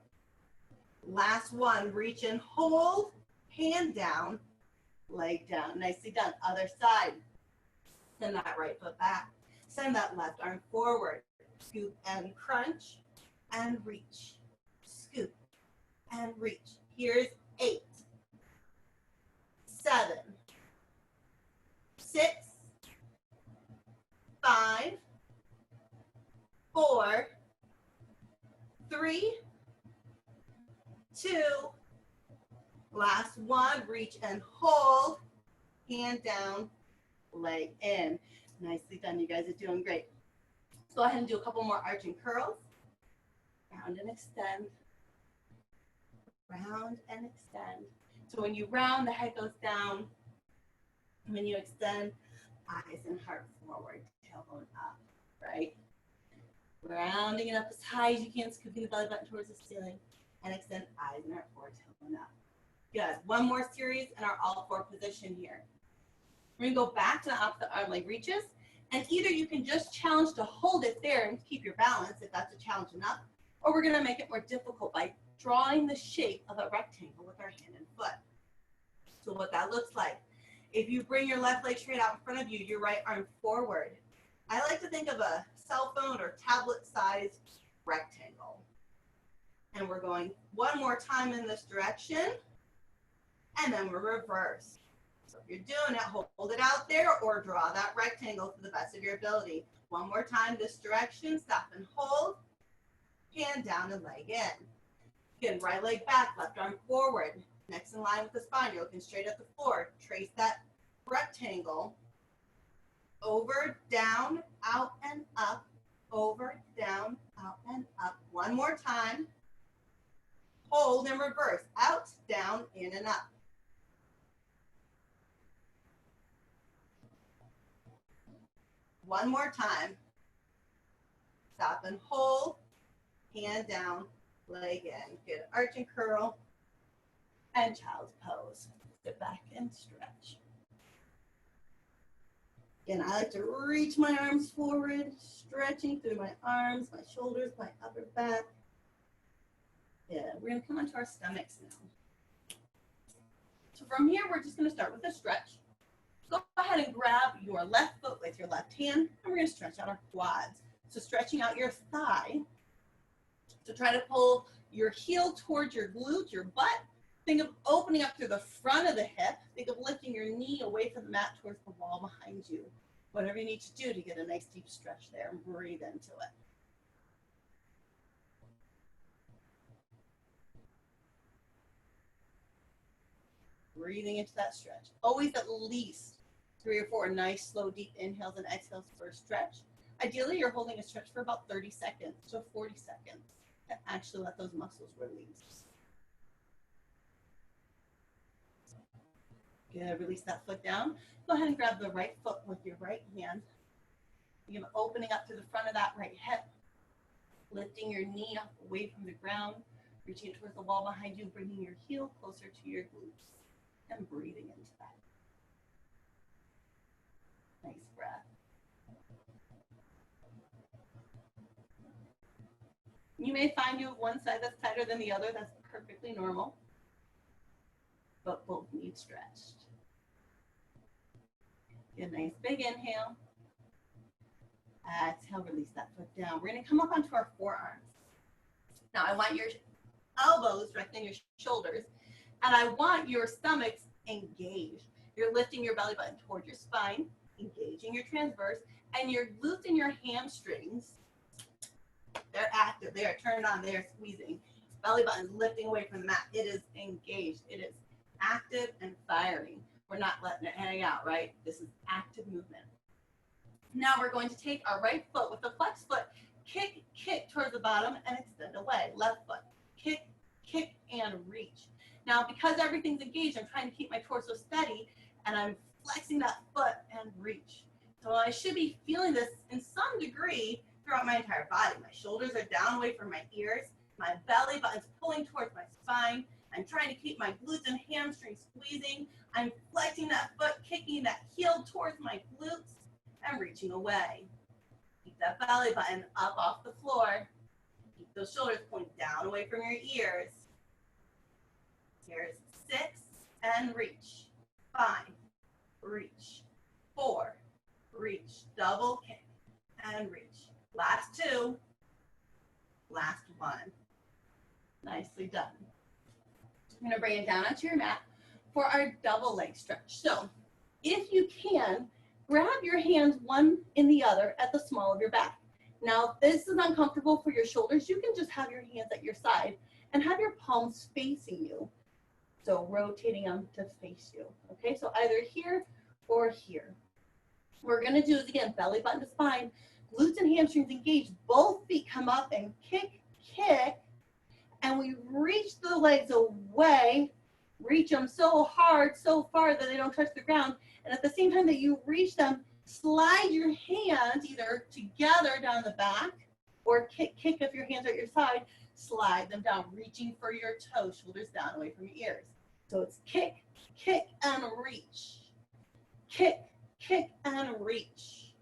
last one, reach and hold, hand down, leg down. Nicely done. Other side. Send that right foot back. Send that left arm forward. Scoop and crunch and reach. Scoop and reach. Here's 8, 7, 6, 5, 4, 3, 2, last one, reach and hold, hand down, leg in. Nicely done, you guys are doing great. Let's go ahead and do a couple more arching curls. Round and extend, round and extend. So when you round, the head goes down. When you extend, eyes and heart forward, tailbone up, right? Rounding it up as high as you can, scooping the belly button towards the ceiling, and extend eyes and heart forward, tailbone up. Good. One more series in our all four position here. We're gonna go back to the opposite arm leg reaches, and either you can just challenge to hold it there and keep your balance if that's a challenge enough, or we're gonna make it more difficult by drawing the shape of a rectangle with our hand and foot. So what that looks like, if you bring your left leg straight out in front of you, your right arm forward. I like to think of a cell phone or tablet sized rectangle. And we're going one more time in this direction, and then we're reverse. So if you're doing it, hold it out there or draw that rectangle to the best of your ability. One more time this direction, stop and hold, hand down and leg in. Again, right leg back, left arm forward. Next in line with the spine, you're looking straight at the floor. Trace that rectangle. Over, down, out, and up. Over, down, out, and up. One more time. Hold and reverse. Out, down, in, and up. One more time. Stop and hold. Hand down, leg in. Good arch and curl. And child's pose. Sit back and stretch. Again, I like to reach my arms forward, stretching through my arms, my shoulders, my upper back. Yeah, we're gonna come onto our stomachs now. So from here, we're just gonna start with a stretch. Go ahead and grab your left foot with your left hand, and we're gonna stretch out our quads. So stretching out your thigh. So try to pull your heel towards your glute, your butt. Think of opening up through the front of the hip. Think of lifting your knee away from the mat towards the wall behind you. Whatever you need to do to get a nice deep stretch there and breathe into it. Breathing into that stretch. Always at least 3 or 4 nice, slow, deep inhales and exhales for a stretch. Ideally, you're holding a stretch for about 30 seconds to 40 seconds to actually let those muscles release. Good, release that foot down. Go ahead and grab the right foot with your right hand. You're opening up to the front of that right hip, lifting your knee up away from the ground, reaching towards the wall behind you, bringing your heel closer to your glutes, and breathing into that. Nice breath. You may find you have one side that's tighter than the other. That's perfectly normal, but both need stretched. Get a nice big inhale. Exhale, release that foot down. We're gonna come up onto our forearms. Now I want your elbows directly in your shoulders. And I want your stomachs engaged. You're lifting your belly button toward your spine, engaging your transverse, and you're loosening your hamstrings. They're active. They are turned on. They are squeezing. Belly button's lifting away from the mat. It is engaged. It is active and firing. We're not letting it hang out, right? This is active movement. Now we're going to take our right foot with the flex foot, kick, kick towards the bottom, and extend away. Left foot, kick, kick, and reach. Now, because everything's engaged, I'm trying to keep my torso steady, and I'm flexing that foot and reach. So I should be feeling this in some degree throughout my entire body. My shoulders are down away from my ears. My belly button's pulling towards my spine. I'm trying to keep my glutes and hamstrings squeezing. I'm flexing that foot, kicking that heel towards my glutes, and reaching away. Keep that belly button up off the floor. Keep those shoulders pointing down away from your ears. Here's 6 and reach. 5, reach. 4, reach. Double kick and reach. Last 2. Last 1. Nicely done. I'm going to bring it down onto your mat for our double leg stretch. So if you can, grab your hands one in the other at the small of your back. Now, if this is uncomfortable for your shoulders, you can just have your hands at your side and have your palms facing you. So rotating them to face you. Okay, so either here or here. What we're going to do is, again, belly button to spine, glutes and hamstrings engaged. Both feet come up and kick, kick. And we reach the legs away, reach them so hard, so far that they don't touch the ground. And at the same time that you reach them, slide your hands either together down the back or kick, kick if your hands are at your side, slide them down, reaching for your toes, shoulders down away from your ears. So it's kick, kick, and reach. Kick, kick, and reach.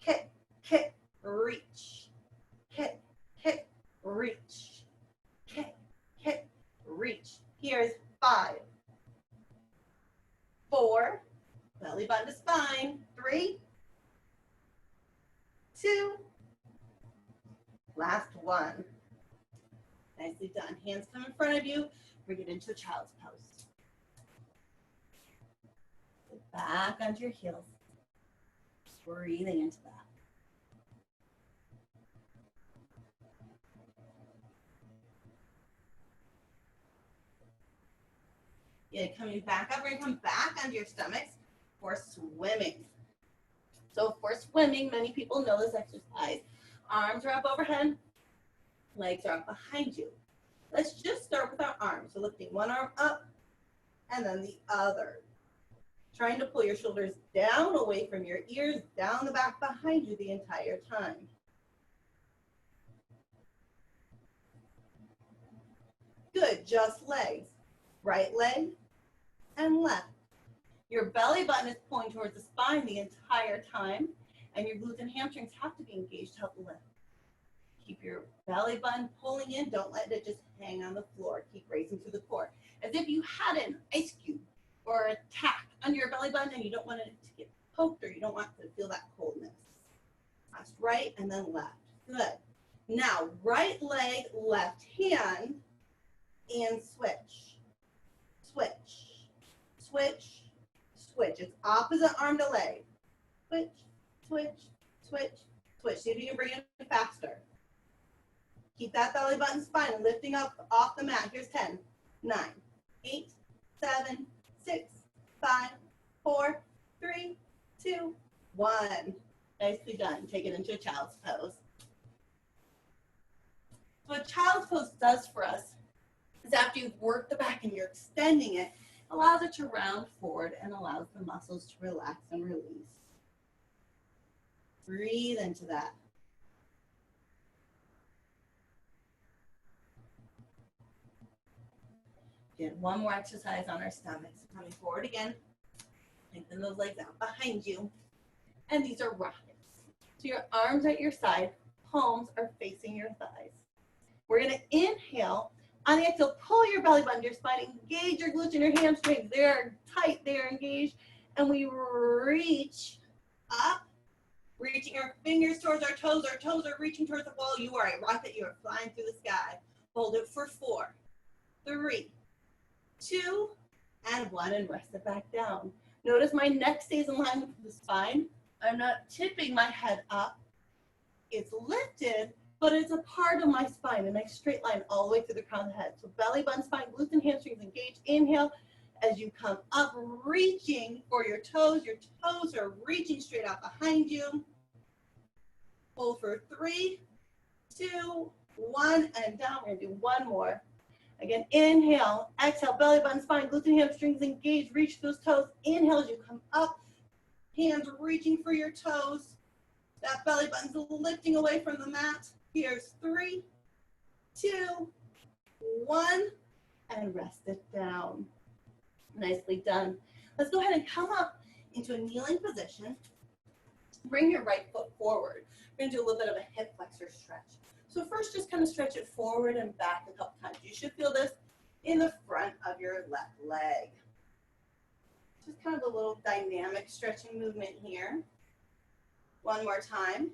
Kick, kick, reach. Kick, kick, reach. Kick, kick, reach. Here's 5, 4, belly button to spine. 3, 2, last 1. Nicely done. Hands come in front of you. Bring it into child's pose. Sit back onto your heels. Breathing into that. Yeah, coming back up, we're gonna come back onto your stomachs for swimming. So for swimming, many people know this exercise. Arms are up overhead, legs are up behind you. Let's just start with our arms. So lifting one arm up and then the other. Trying to pull your shoulders down away from your ears, down the back behind you the entire time. Good, just legs. Right leg and left. Your belly button is pulling towards the spine the entire time, and your glutes and hamstrings have to be engaged to help lift. Keep your belly button pulling in. Don't let it just hang on the floor. Keep raising through the core. As if you had an ice cube or a tack under your belly button and you don't want it to get poked or you don't want to feel that coldness. Last right and then left. Good. Now, right leg, left hand, and switch. Switch, switch, switch. It's opposite arm to leg. Switch, switch, switch, switch. See if you can bring it faster. Keep that belly button spine and lifting up off the mat. Here's 10, 9, 8, 7, 6, 5, 4, 3, 2, 1. Nicely done. Take it into a child's pose. So what child's pose does for us is after you've worked the back and you're extending it, allows it to round forward and allows the muscles to relax and release. Breathe into that. Get one more exercise on our stomachs. Coming forward again. Lengthen those legs out behind you. And these are rockets. So your arms at your side, palms are facing your thighs. We're going to inhale. On the exhale, pull your belly button to your spine. Engage your glutes and your hamstrings. They're tight. They are engaged. And we reach up, reaching our fingers towards our toes. Our toes are reaching towards the wall. You are a rocket. You are flying through the sky. Hold it for 4, 3, 2, and 1, and rest it back down. Notice my neck stays in line with the spine. I'm not tipping my head up. It's lifted, but it's a part of my spine, a nice straight line all the way through the crown of the head. So belly button, spine, glutes and hamstrings engaged. Inhale as you come up, reaching for your toes. Your toes are reaching straight out behind you. Hold for 3, 2, 1, and down. We're gonna do one more. Again, inhale, exhale, belly button, spine, glutes and hamstrings engaged. Reach those toes. Inhale as you come up, hands reaching for your toes. That belly button's lifting away from the mat. Here's 3, 2, 1, and rest it down. Nicely done. Let's go ahead and come up into a kneeling position. Bring your right foot forward. We're gonna do a little bit of a hip flexor stretch. So first, just kind of stretch it forward and back a couple times. You should feel this in the front of your left leg. Just kind of a little dynamic stretching movement here. One more time.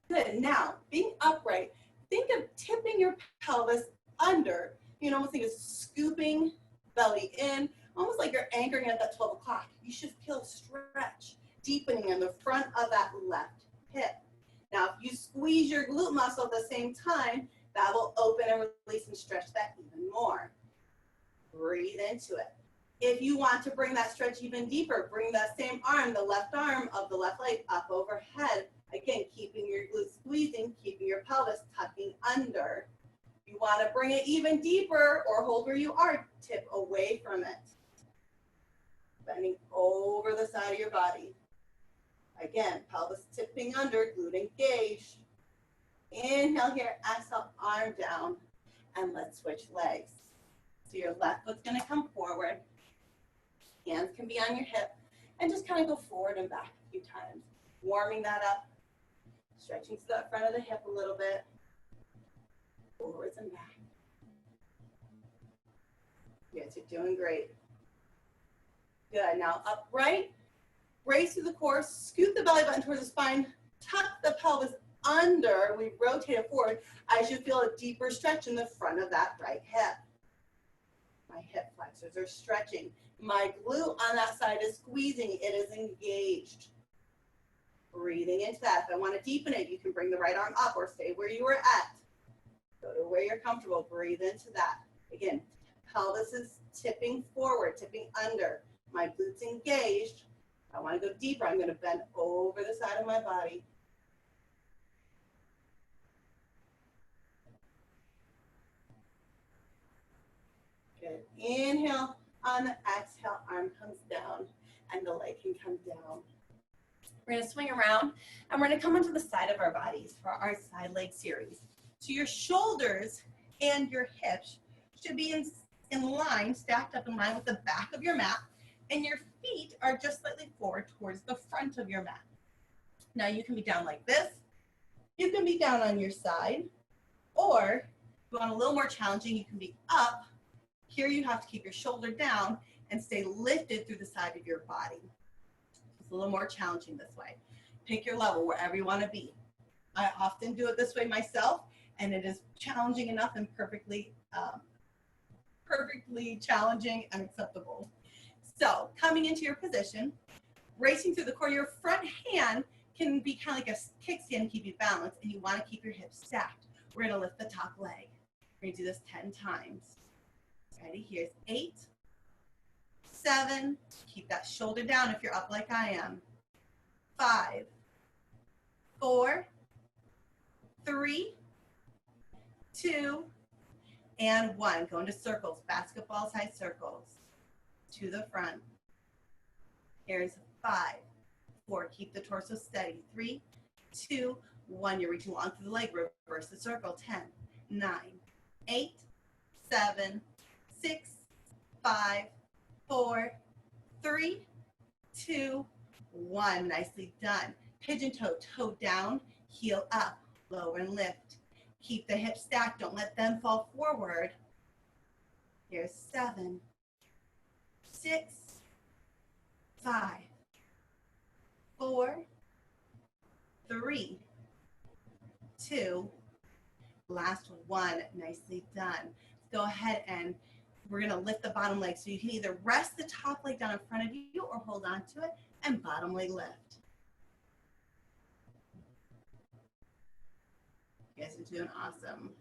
Good. Now, being upright, think of tipping your pelvis under. You can almost think of scooping belly in, almost like you're anchoring at that 12 o'clock. You should feel a stretch, deepening in the front of that left hip. Now, if you squeeze your glute muscle at the same time, that will open and release and stretch that even more. Breathe into it. If you want to bring that stretch even deeper, bring that same arm, the left arm of the left leg up overhead. Again, keeping your glutes squeezing, keeping your pelvis tucking under. You want to bring it even deeper or hold where you are, tip away from it. Bending over the side of your body. Again, pelvis tipping under, glute engaged. Inhale here, exhale, arm down, and let's switch legs. So your left foot's gonna come forward. Hands can be on your hip, and just kind of go forward and back a few times. Warming that up, stretching to the front of the hip a little bit. Forwards and back. You guys are doing great. Good, now upright, brace through the core, scoop the belly button towards the spine, tuck the pelvis under, we rotate it forward. I should feel a deeper stretch in the front of that right hip. My hip flexors are stretching. My glute on that side is squeezing, it is engaged. Breathing into that. If I want to deepen it, you can bring the right arm up or stay where you were at. Go to where you're comfortable, breathe into that. Again, pelvis is tipping forward, tipping under. My glutes engaged. If I want to go deeper, I'm going to bend over the side of my body. Good. Inhale, on the exhale, arm comes down and the leg can come down. We're going to swing around and we're going to come onto the side of our bodies for our side leg series. So your shoulders and your hips should be in line, stacked up in line with the back of your mat, and your feet are just slightly forward towards the front of your mat. Now you can be down like this, you can be down on your side, or if you want a little more challenging, you can be up. Here you have to keep your shoulder down and stay lifted through the side of your body. It's a little more challenging this way. Pick your level wherever you want to be. I often do it this way myself, and it is challenging enough and perfectly challenging and acceptable. So coming into your position, racing through the core, your front hand can be kind of like a kickstand and keep you balanced, and you want to keep your hips stacked. We're going to lift the top leg. We're going to do this 10 times. Ready? Here's 8, 7, keep that shoulder down if you're up like I am. 5, 4, 3, 2, and 1. Go into circles, basketball size circles. To the front. Here's 5, 4, keep the torso steady. 3, 2, 1. You're reaching long through the leg, reverse the circle. 10, 9, 8, 7, 6, 5, 4, 3, 2, 1. Nicely done. Pigeon toe, toe down, heel up, lower and lift. Keep the hips stacked, don't let them fall forward. Here's 7, 6, 5, 4, 3, 2, last one. Nicely done. Go ahead and we're gonna lift the bottom leg. So you can either rest the top leg down in front of you or hold on to it and bottom leg lift. You guys are doing awesome.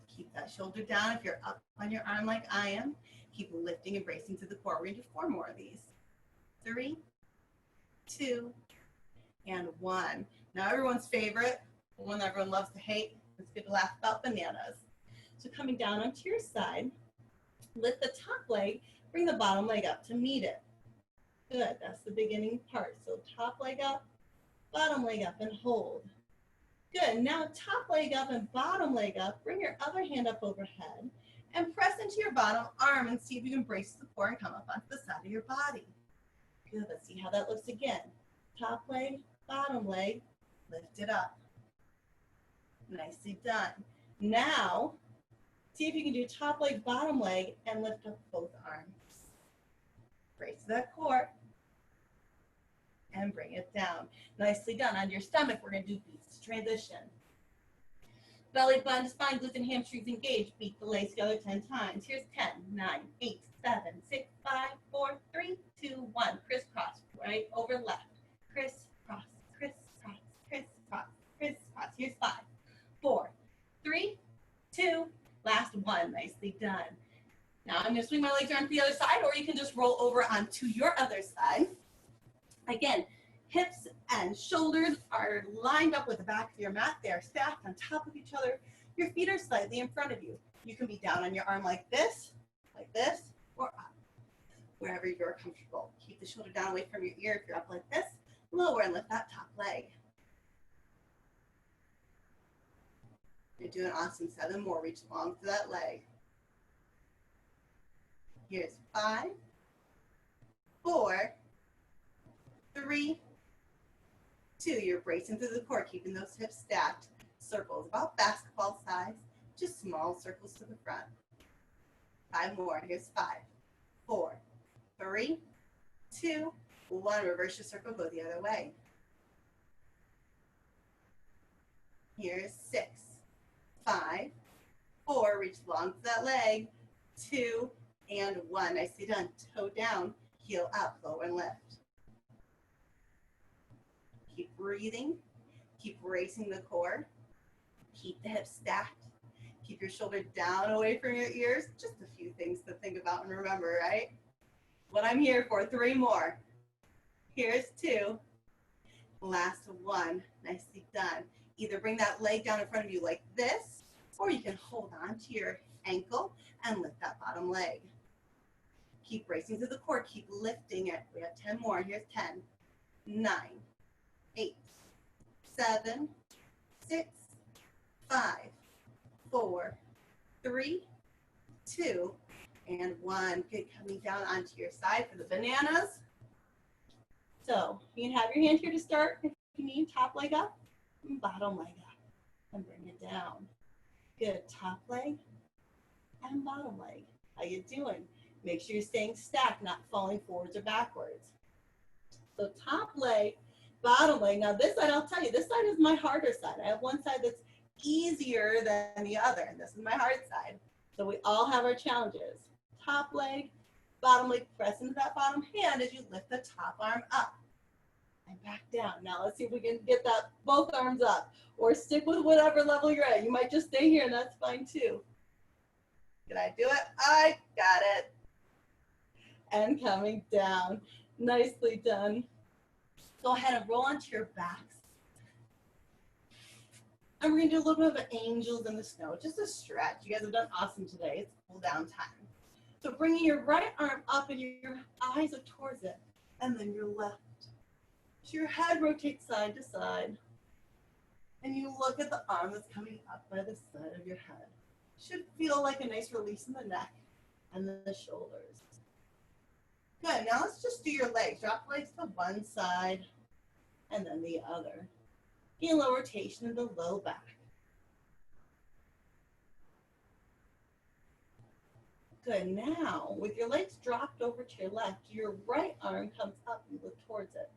Keep that shoulder down if you're up on your arm like I am. Keep lifting and bracing to the core. We're gonna do 4 more of these. 3, 2, and 1. Now everyone's favorite, the one that everyone loves to hate, let's get to laugh about bananas. So coming down onto your side, lift the top leg, bring the bottom leg up to meet it. Good, that's the beginning part. So top leg up, bottom leg up, and hold. Good, now top leg up and bottom leg up, bring your other hand up overhead, and press into your bottom arm and see if you can brace the core and come up onto the side of your body. Good, let's see how that looks again. Top leg, bottom leg, lift it up. Nicely done. Now, see if you can do top leg, bottom leg, and lift up both arms. Brace that core, and bring it down. Nicely done. On your stomach, we're gonna do beats transition. Belly button, spine, glutes, and hamstrings engaged. Beat the legs together 10 times. Here's 10, 9, 8, 7, 6, 5, 4, 3, 2, 1. Crisscross, right over left. Crisscross, crisscross, crisscross, crisscross. Here's 5, 4, 3, 2, last 1. Nicely done. Now I'm gonna swing my legs around to the other side, or you can just roll over onto your other side. Again, hips and shoulders are lined up with the back of your mat. They are stacked on top of each other. Your feet are slightly in front of you. You can be down on your arm like this, or up, wherever you're comfortable. Keep the shoulder down away from your ear if you're up like this. Lower and lift that top leg. You're doing awesome. 7 more. Reach long to that leg. Here's 5, 4, 3, 2. You're bracing through the core, keeping those hips stacked. Circles about basketball size, just small circles to the front. 5 more. Here's 5, 4, 3, 2, 1. Reverse your circle, go the other way. Here's 6, 5, 4. Reach long to that leg. 2, and 1. Nicely done. Toe down, heel up, lower and lift. Keep breathing. Keep bracing the core. Keep the hips stacked. Keep your shoulder down away from your ears. Just a few things to think about and remember, right? What I'm here for. 3 more. Here's 2. Last 1. Nicely done. Either bring that leg down in front of you like this, or you can hold on to your ankle and lift that bottom leg. Keep bracing through the core. Keep lifting it. We have 10 more. Here's 10, 9, 8, 7, 6, 5, 4, 3, 2, and 1. Good. Coming down onto your side for the bananas. So you can have your hand here to start if you need. Top leg up and bottom leg up. And bring it down. Good. Top leg and bottom leg. How you doing? Make sure you're staying stacked, not falling forwards or backwards. So top leg, bottom leg. Now this side, I'll tell you, this side is my harder side. I have one side that's easier than the other, and this is my hard side. So we all have our challenges. Top leg, bottom leg, press into that bottom hand as you lift the top arm up. And back down. Now let's see if we can get that both arms up, or stick with whatever level you're at. You might just stay here and that's fine too. Can I do it? I got it. And coming down. Nicely done. Go ahead and roll onto your backs. And we're gonna do a little bit of angels in the snow, just a stretch. You guys have done awesome today. It's cool down time. So bringing your right arm up and your eyes up towards it, and then your left. So your head rotates side to side. And you look at the arm that's coming up by the side of your head. Should feel like a nice release in the neck and the shoulders. Good, now let's just do your legs. Drop the legs to one side and then the other. Get a little rotation in the low back. Good, now with your legs dropped over to your left, your right arm comes up and you look towards it.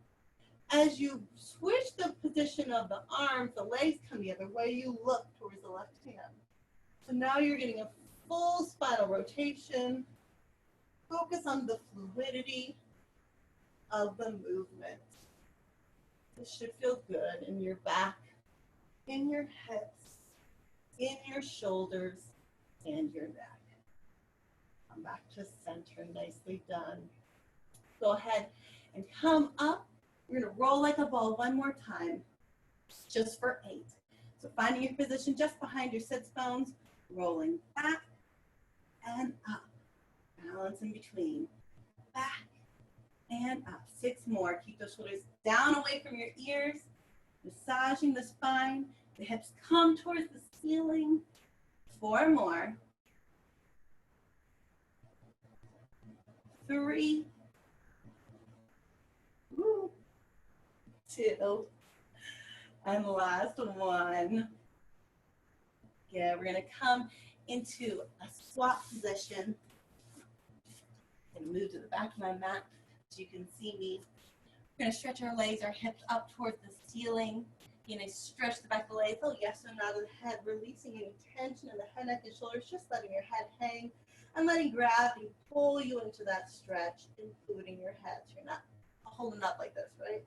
As you switch the position of the arms, the legs come the other way, you look towards the left hand. So now you're getting a full spinal rotation. Focus on the fluidity of the movement. This should feel good in your back, in your hips, in your shoulders, and your neck. Come back to center, nicely done. Go ahead and come up. We're gonna roll like a ball one more time, just for 8. So finding your position just behind your sits bones, rolling back and up. Balance in between, back and up. 6 more. Keep those shoulders down away from your ears, massaging the spine. The hips come towards the ceiling. 4 more. 3. 2. And last one. Yeah, we're gonna come into a squat position. I'm gonna move to the back of my mat so you can see me. We're gonna stretch our legs, our hips up towards the ceiling. You're gonna stretch the back of the legs. Oh yes, and out of the head, releasing any tension in the head, neck, and shoulders, just letting your head hang and letting gravity pull you into that stretch, including your head. So you're not holding up like this, right?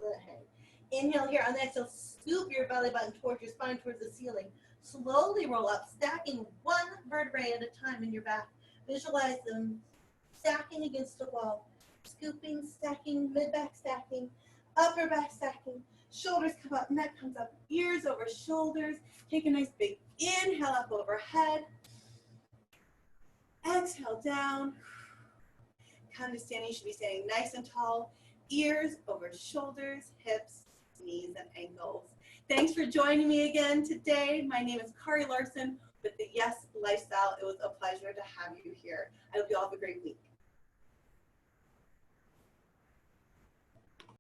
Let it hang. Inhale here. On the exhale, scoop your belly button towards your spine, towards the ceiling. Slowly roll up, stacking 1 vertebrae at a time in your back. Visualize them stacking against the wall. Scooping, stacking, mid-back stacking, upper back stacking. Shoulders come up, neck comes up, ears over shoulders. Take a nice big inhale up overhead. Exhale down. Come to standing. You should be standing nice and tall. Ears over shoulders, hips, knees, and ankles. Thanks for joining me again today. My name is Kari Larson with the Yes Lifestyle. It was a pleasure to have you here. I hope you all have a great week.